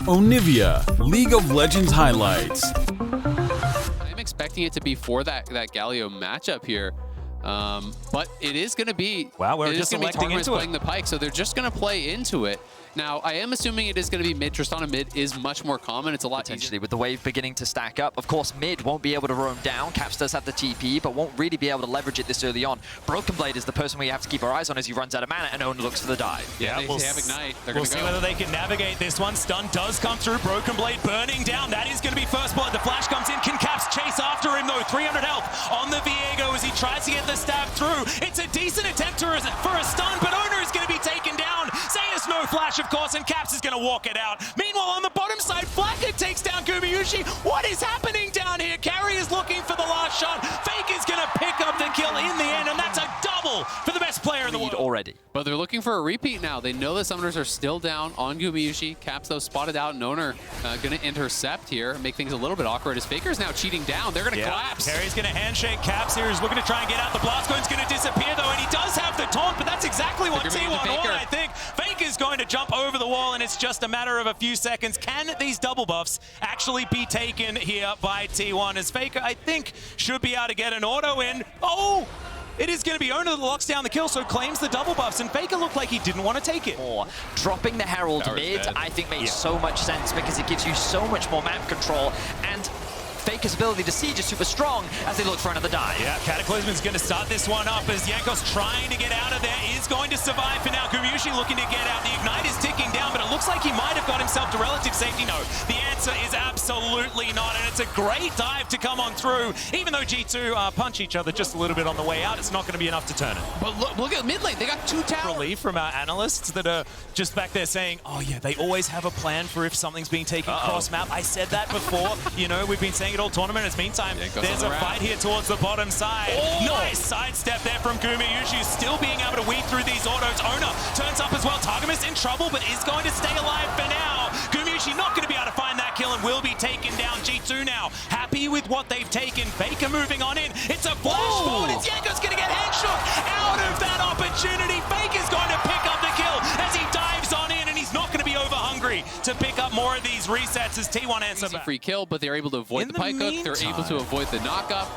Onivia, League of Legends highlights. I'm expecting it to be for that Galio matchup here. But it is going to be, we're just selecting into playing the Pyke, so they're just going to play into it. Now, I am assuming it is going to be mid. Tristana mid is much more common. It's a lot Potentially easier. with the wave beginning to stack up. Of course, mid won't be able to roam down. Caps does have the TP, but won't really be able to leverage it this early on. Broken Blade is the person we have to keep our eyes on as he runs out of mana, and Owen looks for the dive. Yeah, they have Ignite. We'll see whether they can navigate this one. Stun does come through. Broken Blade burning down. That is going to be first blood. The flash comes in. Can Caps chase after him, though? 300 health on the Viego as he tries to get the stab through. It's a decent attempt for a stun, but Owner is going to be taken down. Zeus no flash, of course, and Caps is going to walk it out. Meanwhile, on the bottom side, Flacker takes down Gumayusi. What is happening down here? Carry is looking for the last shot. Fake is going to pick up the kill in the end, and that's a double for the best player in the world already. But they're looking for a repeat now. They know the summoners are still down on Gumayusi. Caps, though, spotted out, and Owner going to intercept here, make things a little bit awkward. As Faker's now cheating down. They're going to collapse. Carry's going to handshake Caps here. He's looking to try and get out. The blast cone's going to disappear, though, and he does have the taunt, but that's exactly what T1 want, I think. Fake is going to jump over the wall, and it's just a matter of a few seconds. Can these double buffs actually be taken here by T1? As Faker, I think, should be able to get an auto in. Oh! It is going to be Owner that locks down the kill, so claims the double buffs, and Faker looked like he didn't want to take it. Dropping the Herald mid, I think, makes so much sense because it gives you so much more map control, and Faker's ability to siege is super strong as they look for another dive. Yeah, Cataclysm is going to start this one up as Jankos trying to get out of there, is going to survive for now. Gumayusi looking to get out. The Ignite is ticking down, but it looks like he might have got himself to relative safety. No, the answer is absolutely not, and it's a great dive to come on through. Even though G2 punch each other just a little bit on the way out, it's not going to be enough to turn it. But look at mid lane. They got 2 towers. Relief from our analysts that are just back there saying, oh yeah, they always have a plan for if something's being taken cross map. I said that before. You know, we've been saying it all tournament. In the meantime, there's a fight here towards the bottom side. Nice sidestep there from Gumayusi, still being able to weave through these autos. Owner turns up as well. Targamas in trouble, but is going to stay alive for now. Gumayusi not going to be able to find that kill and will be taken down. G2 now happy with what they've taken. Faker moving on in. It's a flash forward. It's Jankos going to get handshook out of that opportunity. Faker's going to pick up the kill as he dives on in, and he's not going to be over hungry to pick up more of these resets as T1 answer back. Free kill, but they're able to avoid the Pyke hook. They're able to avoid the knockup.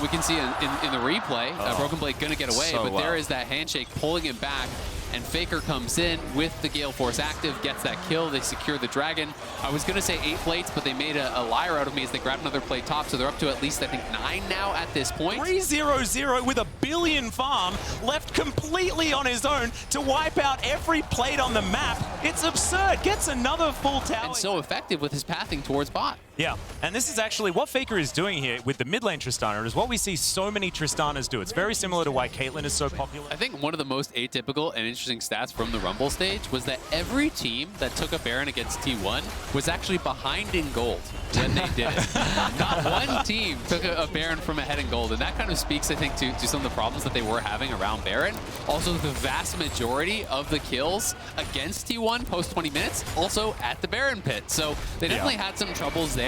We can see in the replay, Broken Blade going to get away, but there is that handshake pulling him back, and Faker comes in with the Gale Force active, gets that kill. They secure the Dragon. I was going to say 8 plates, but they made a liar out of me as they grabbed another plate top, so they're up to at least, I think, 9 now at this point. 3-0-0 with a billion farm, left completely on his own to wipe out every plate on the map. It's absurd. Gets another full tower. And so effective with his pathing towards bot. Yeah, and this is actually what Faker is doing here with the mid lane Tristana, is what we see so many Tristanas do. It's very similar to why Caitlyn is so popular. I think one of the most atypical and interesting stats from the Rumble stage was that every team that took a Baron against T1 was actually behind in gold when they did it. Not one team took a Baron from ahead in gold, and that kind of speaks, I think, to some of the problems that they were having around Baron. Also, the vast majority of the kills against T1 post 20 minutes also at the Baron pit. So they definitely had some troubles there.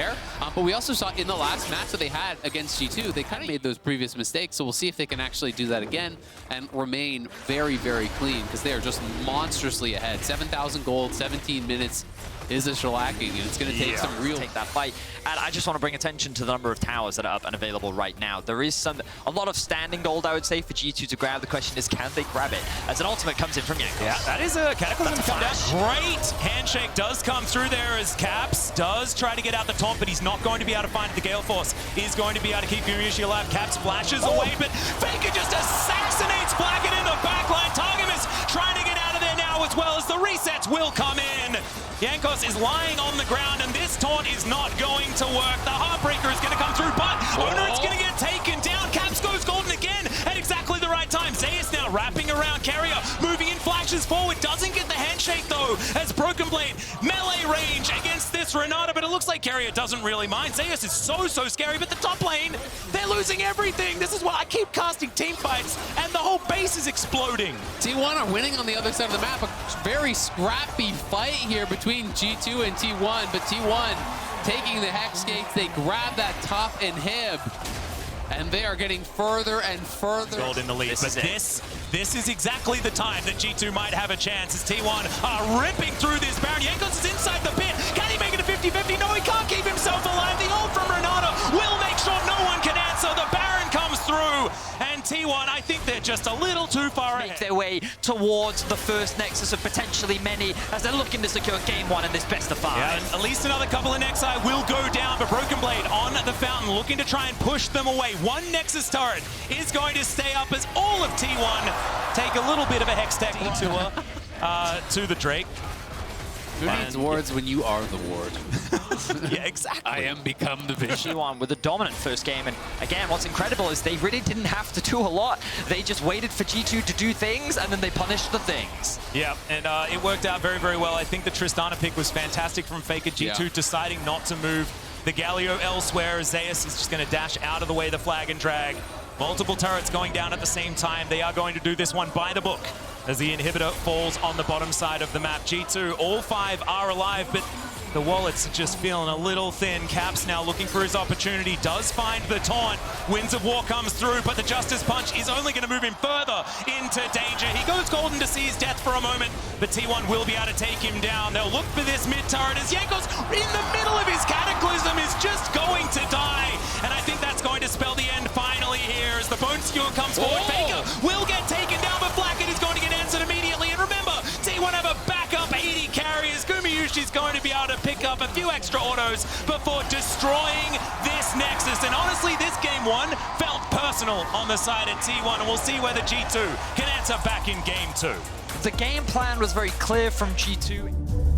But we also saw in the last match that they had against G2, they kind of made those previous mistakes. So we'll see if they can actually do that again and remain very, very clean, because they are just monstrously ahead. 7,000 gold, 17 minutes is a shellacking, and it's going to take some real... Take that fight. And I just want to bring attention to the number of towers that are up and available right now. There is a lot of standing gold, I would say, for G2 to grab. The question is, can they grab it? As an ultimate comes in from Jankos. Yeah, that is a Cataclysm come down. Great handshake does come through there as Caps does try to get out the taunt, but he's not going to be able to find it. The Gale Force is going to be able to keep Gumayusi alive. Caps flashes away, but Faker just assassinates Blacken in the backline. Targamas trying to get out of there now as well, as the resets will come in. Jankos is lying on the ground, and this taunt is not going to work. The Heartbreaker is going to come through, but Owner is going to get taken down. Caps goes golden again at exactly the right time. Zeus now wrapping around Carrier, moving in, flashes forward, doesn't get the handshake though, as Broken Blade melee range against this Renata, but it looks like Carrier doesn't really mind. Zeus is so scary, but the top lane, they're losing everything. This is why I keep casting team fights, and the whole base is exploding. T1 are winning on the other side of the map. A very scrappy fight here between G2 and T1, but T1 taking the Hex Gates, they grab that top inhib, and they are getting further and further. Gold in the lead, but this is exactly the time that G2 might have a chance, as T1 are ripping through this Baron. Jankos is inside the pit. Can he make 50-50. No, he can't keep himself alive. The ult from Renata will make sure no one can answer. The Baron comes through. And T1, I think they're just a little too far Make ahead. their way towards the first Nexus of potentially many as they're looking to secure game 1 in this best of 5. Yeah, and at least another couple of Nexi will go down, but Broken Blade on the fountain looking to try and push them away. One Nexus turret is going to stay up as all of T1 take a little bit of a Hextech detour to the Drake. Who needs wards when you are the ward? Yeah, exactly. I am become the vision. G1 with a dominant first game, and again, what's incredible is they really didn't have to do a lot. They just waited for G2 to do things, and then they punished the things. Yeah, and it worked out very, very well. I think the Tristana pick was fantastic from Faker. G2 deciding not to move the Galio elsewhere. Zeus is just going to dash out of the way the flag and drag. Multiple turrets going down at the same time. They are going to do this one by the book as the inhibitor falls on the bottom side of the map. G2, all 5 are alive, but the wallets are just feeling a little thin. Caps now looking for his opportunity, does find the taunt. Winds of War comes through, but the Justice Punch is only going to move him further into danger. He goes golden to see his death for a moment, but T1 will be able to take him down. They'll look for this mid turret as Jankos in the middle of his Cataclysm is just going to die. And I think that's going to spell the end finally here as the Bone Skewer comes forward. Faker will get taken down, but Blackett is going to get answered immediately. And remember, T1 have a backup 80 carriers. Gumayushi's going to be able to pick up a few extra autos before destroying this Nexus. And honestly, this game 1 felt personal on the side of T1, and we'll see whether G2 can answer back in game 2. The game plan was very clear from G2.